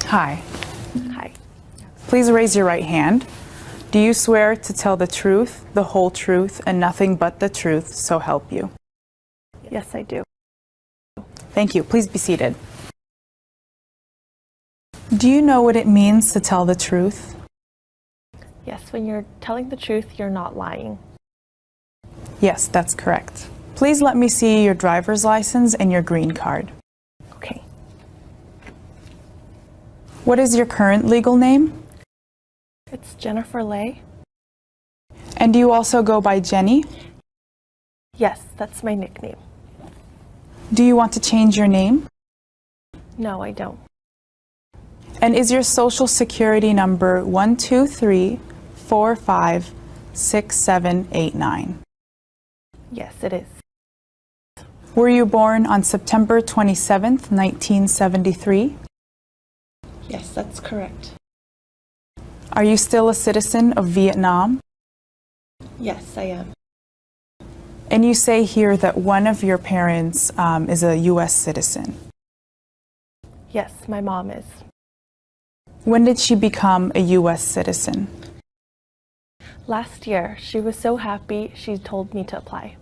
Hi. Hi. Please raise your right hand. Do you swear to tell the truth, the whole truth, and nothing but the truth, so help you? Yes, I do. Thank you. Please be seated. Do you know what it means to tell the truth? Yes, when you're telling the truth, you're not lying. Yes, that's correct. Please let me see your driver's license and your green card. Okay. What is your current legal name? It's Jennifer Lay. And do you also go by Jenny? Yes, that's my nickname. Do you want to change your name? No, I don't. And is your social security number 123456789? Yes, it is. Were you born on September 27th, 1973? Yes, that's correct. Are you still a citizen of Vietnam? Yes, I am. And you say here that one of your parents is a U.S. citizen. Yes, my mom is. When did she become a U.S. citizen? Last year, she was so happy she told me to apply.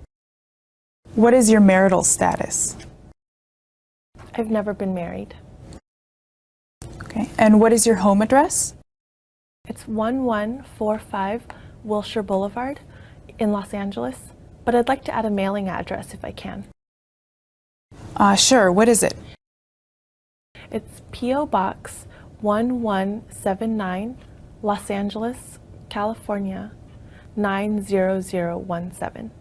What is your marital status? I've never been married. Okay. And what is your home address? It's 1145 Wilshire Boulevard in Los Angeles, but I'd like to add a mailing address if I can. Sure. What is it? It's P.O. Box 1179, Los Angeles, California, 90017.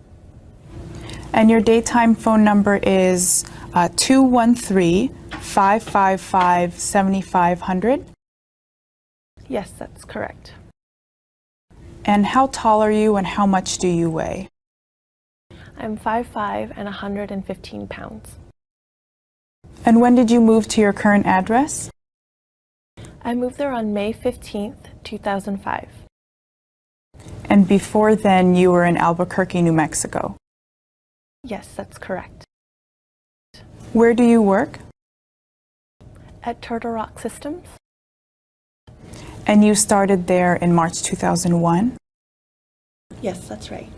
And your daytime phone number is 213-555-7500? Yes, that's correct. And how tall are you and how much do you weigh? I'm 5'5" and 115 pounds. And when did you move to your current address? I moved there on May 15th, 2005. And before then, you were in Albuquerque, New Mexico. Yes, that's correct. Where do you work? At Turtle Rock Systems? And you started there in March 2001? Yes, that's right.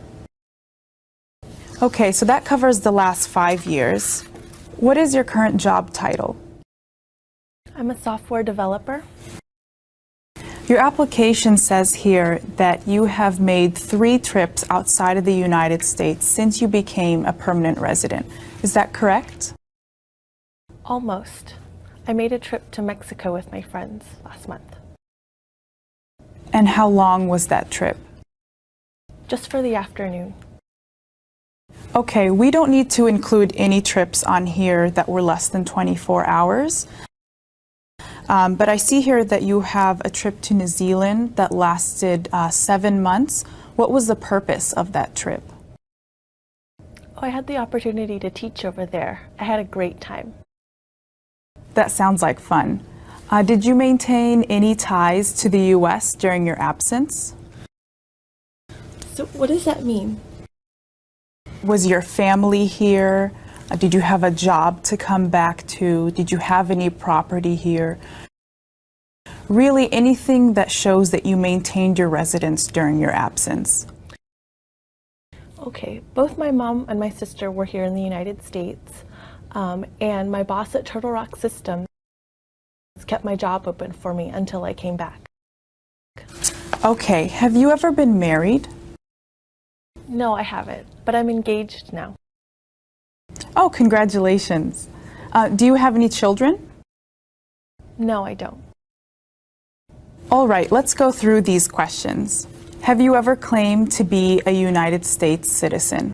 Okay, so that covers the last 5 years. What is your current job title? I'm a software developer. Your application says here that you have made 3 trips outside of the United States since you became a permanent resident. Is that correct? Almost. I made a trip to Mexico with my friends last month. And how long was that trip? Just for the afternoon. Okay, we don't need to include any trips on here that were less than 24 hours. But I see here that you have a trip to New Zealand that lasted 7 months. What was the purpose of that trip? Oh, I had the opportunity to teach over there. I had a great time. That sounds like fun. Did you maintain any ties to the U.S. during your absence? So what does that mean? Was your family here? Did you have a job to come back to? Did you have any property here? Really, anything that shows that you maintained your residence during your absence. Okay, both my mom and my sister were here in the United States, and my boss at Turtle Rock Systems kept my job open for me until I came back. Okay, have you ever been married? No, I haven't, but I'm engaged now. Oh, congratulations. Do you have any children? No, I don't. All right, let's go through these questions. Have you ever claimed to be a United States citizen?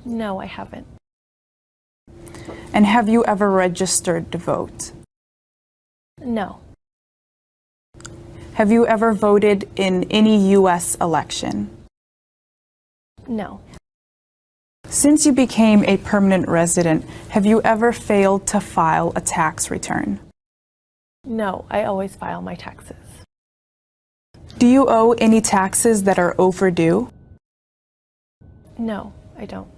No, I haven't. And have you ever registered to vote? No. Have you ever voted in any U.S. election? No. Since you became a permanent resident, have you ever failed to file a tax return? No, I always file my taxes. Do you owe any taxes that are overdue? No, I don't.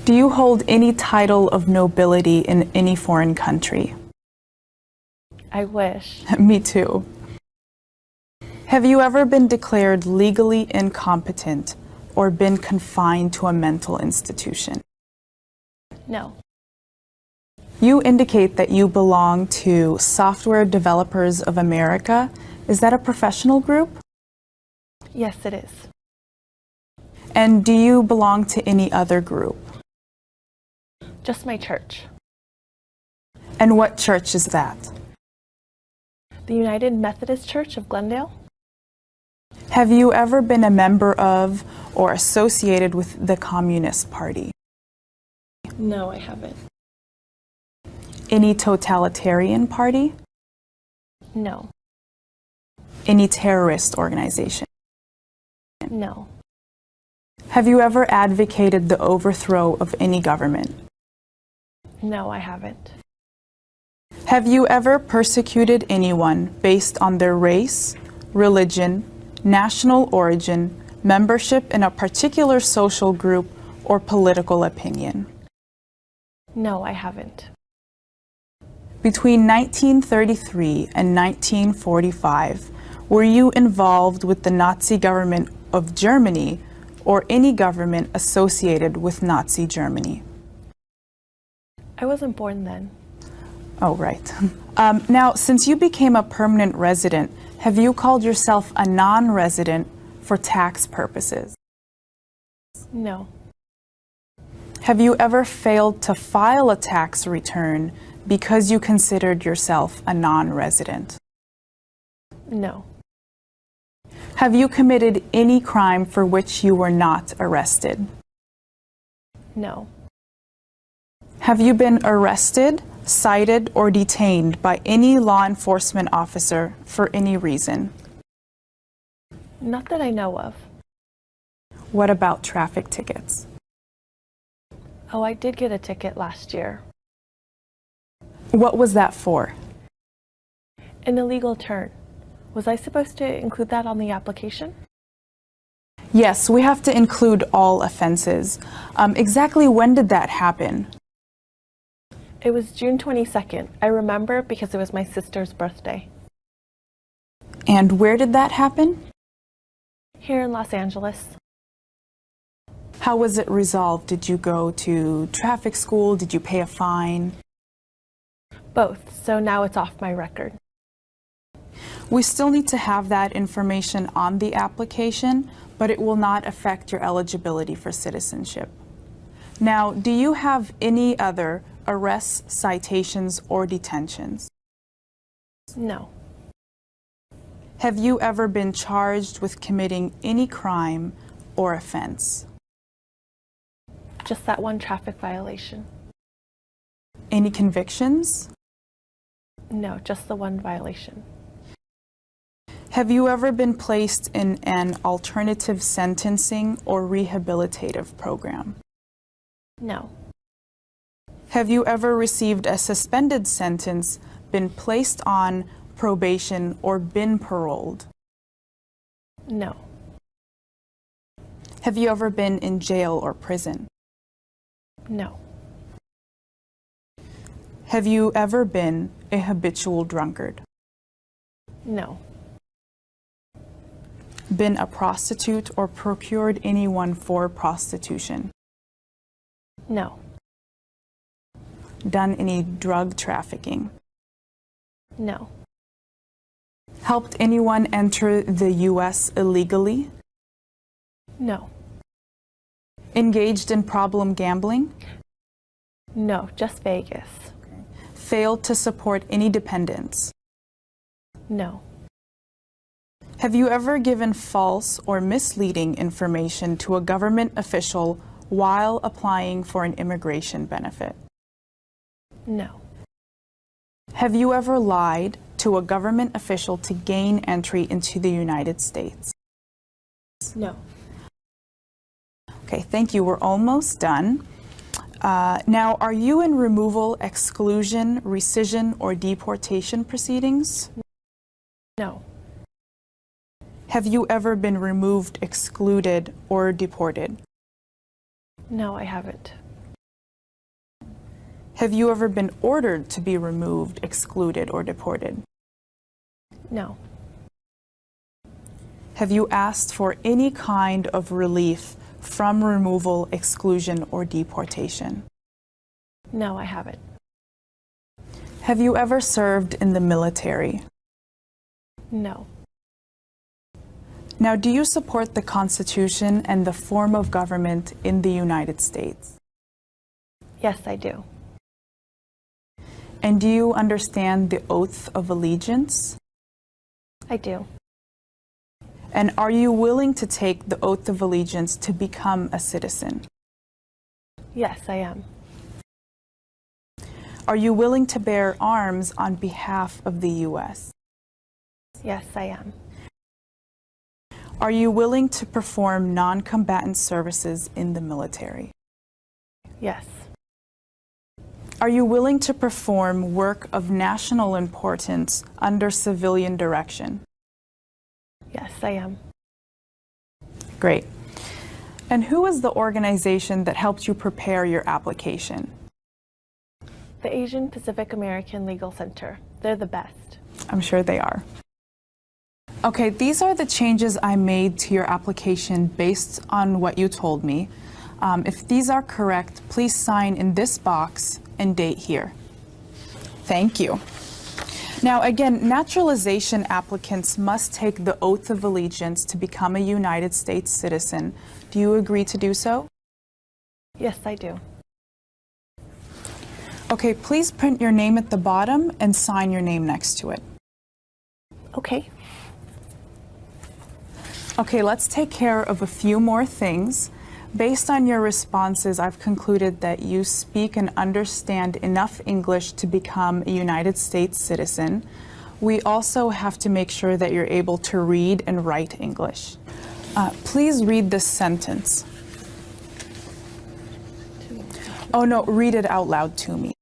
Do you hold any title of nobility in any foreign country? I wish. Me too. Have you ever been declared legally incompetent or been confined to a mental institution? No. You indicate that you belong to Software Developers of America. Is that a professional group? Yes, it is. And do you belong to any other group? Just my church. And what church is that? The United Methodist Church of Glendale? Have you ever been a member of or associated with the Communist Party? No, I haven't. Any totalitarian party? No. Any terrorist organization? No. Have you ever advocated the overthrow of any government? No, I haven't. Have you ever persecuted anyone based on their race, religion, national origin, membership in a particular social group, or political opinion? No, I haven't. Between 1933 and 1945, were you involved with the Nazi government of Germany or any government associated with Nazi Germany? I wasn't born then. Oh, right. Now, since you became a permanent resident, have you called yourself a non-resident for tax purposes? No. Have you ever failed to file a tax return because you considered yourself a non-resident? No. Have you committed any crime for which you were not arrested? No. Have you been arrested, cited, or detained by any law enforcement officer for any reason? Not that I know of. What about traffic tickets? Oh, I did get a ticket last year. What was that for? An illegal turn. Was I supposed to include that on the application? Yes, we have to include all offenses. Exactly when did that happen? It was June 22nd. I remember because it was my sister's birthday. And where did that happen? Here in Los Angeles. How was it resolved? Did you go to traffic school? Did you pay a fine? Both, so now it's off my record. We still need to have that information on the application, but it will not affect your eligibility for citizenship. Now, do you have any other arrests, citations, or detentions? No. Have you ever been charged with committing any crime or offense? Just that one traffic violation. Any convictions? No, just the one violation. Have you ever been placed in an alternative sentencing or rehabilitative program? No. Have you ever received a suspended sentence, been placed on probation, or been paroled? No. Have you ever been in jail or prison? No. Have you ever been a habitual drunkard? No. Been a prostitute or procured anyone for prostitution? No. Done any drug trafficking? No. Helped anyone enter the U.S. illegally? No. Engaged in problem gambling? No, just Vegas. Failed to support any dependents? No. Have you ever given false or misleading information to a government official while applying for an immigration benefit? No. Have you ever lied to a government official to gain entry into the United States? No. Okay, thank you. We're almost done. Now, are you in removal, exclusion, rescission, or deportation proceedings? No. Have you ever been removed, excluded, or deported? No, I haven't. Have you ever been ordered to be removed, excluded, or deported? No. Have you asked for any kind of relief from removal, exclusion, or deportation? No, I haven't. Have you ever served in the military? No. Now, do you support the Constitution and the form of government in the United States? Yes, I do. And do you understand the oath of allegiance? I do. And are you willing to take the oath of allegiance to become a citizen? Yes, I am. Are you willing to bear arms on behalf of the U.S.? Yes, I am. Are you willing to perform non-combatant services in the military? Yes. Are you willing to perform work of national importance under civilian direction? Yes, I am. Great. And who is the organization that helped you prepare your application? The Asian Pacific American Legal Center. They're the best. I'm sure they are. Okay, these are the changes I made to your application based on what you told me. If these are correct, please sign in this box and date here. Thank you. Now, again, naturalization applicants must take the oath of allegiance to become a United States citizen. Do you agree to do so? Yes, I do. Okay, please print your name at the bottom and sign your name next to it. Okay. Okay, let's take care of a few more things. Based on your responses, I've concluded that you speak and understand enough English to become a United States citizen. We also have to make sure that you're able to read and write English. Please read this sentence. Oh no, read it out loud to me.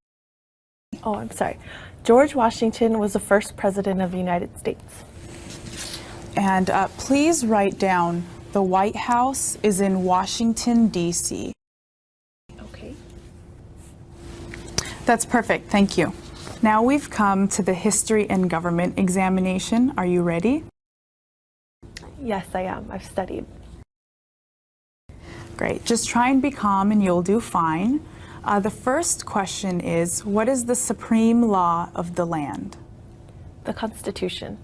Oh, I'm sorry. George Washington was the first president of the United States. And please write down, the White House is in Washington, D.C. Okay. That's perfect, thank you. Now we've come to the history and government examination. Are you ready? Yes, I am. I've studied. Great, just try and be calm and you'll do fine. The first question is, what is the supreme law of the land? The Constitution.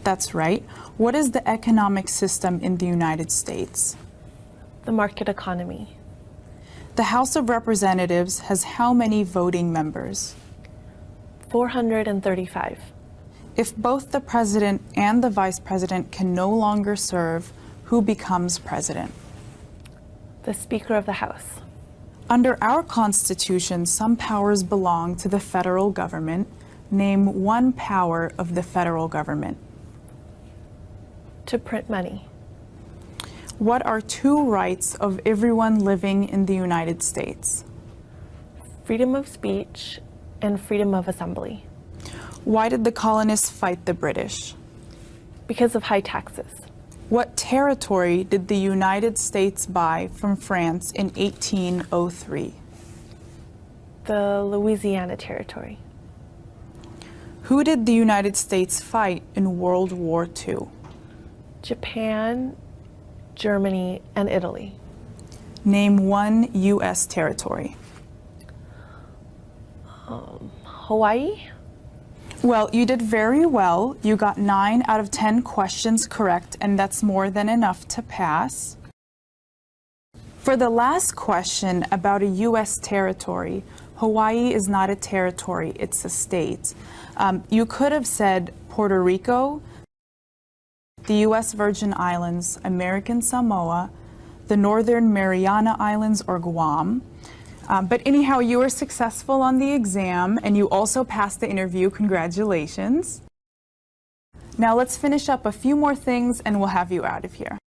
That's right. What is the economic system in the United States? The market economy. The House of Representatives has how many voting members? 435. If both the president and the vice president can no longer serve, who becomes president? The Speaker of the House. Under our Constitution, some powers belong to the federal government. Name one power of the federal government. To print money. What are two rights of everyone living in the United States? Freedom of speech and freedom of assembly. Why did the colonists fight the British? Because of high taxes. What territory did the United States buy from France in 1803? The Louisiana Territory. Who did the United States fight in World War II? Japan, Germany, and Italy. Name one U.S. territory. Hawaii? Well, you did very well. You got 9 out of 10 questions correct, and that's more than enough to pass. For the last question about a U.S. territory, Hawaii is not a territory, it's a state. You could have said Puerto Rico, the U.S. Virgin Islands, American Samoa, the Northern Mariana Islands, or Guam. But anyhow, you were successful on the exam, and you also passed the interview. Congratulations. Now let's finish up a few more things, and we'll have you out of here.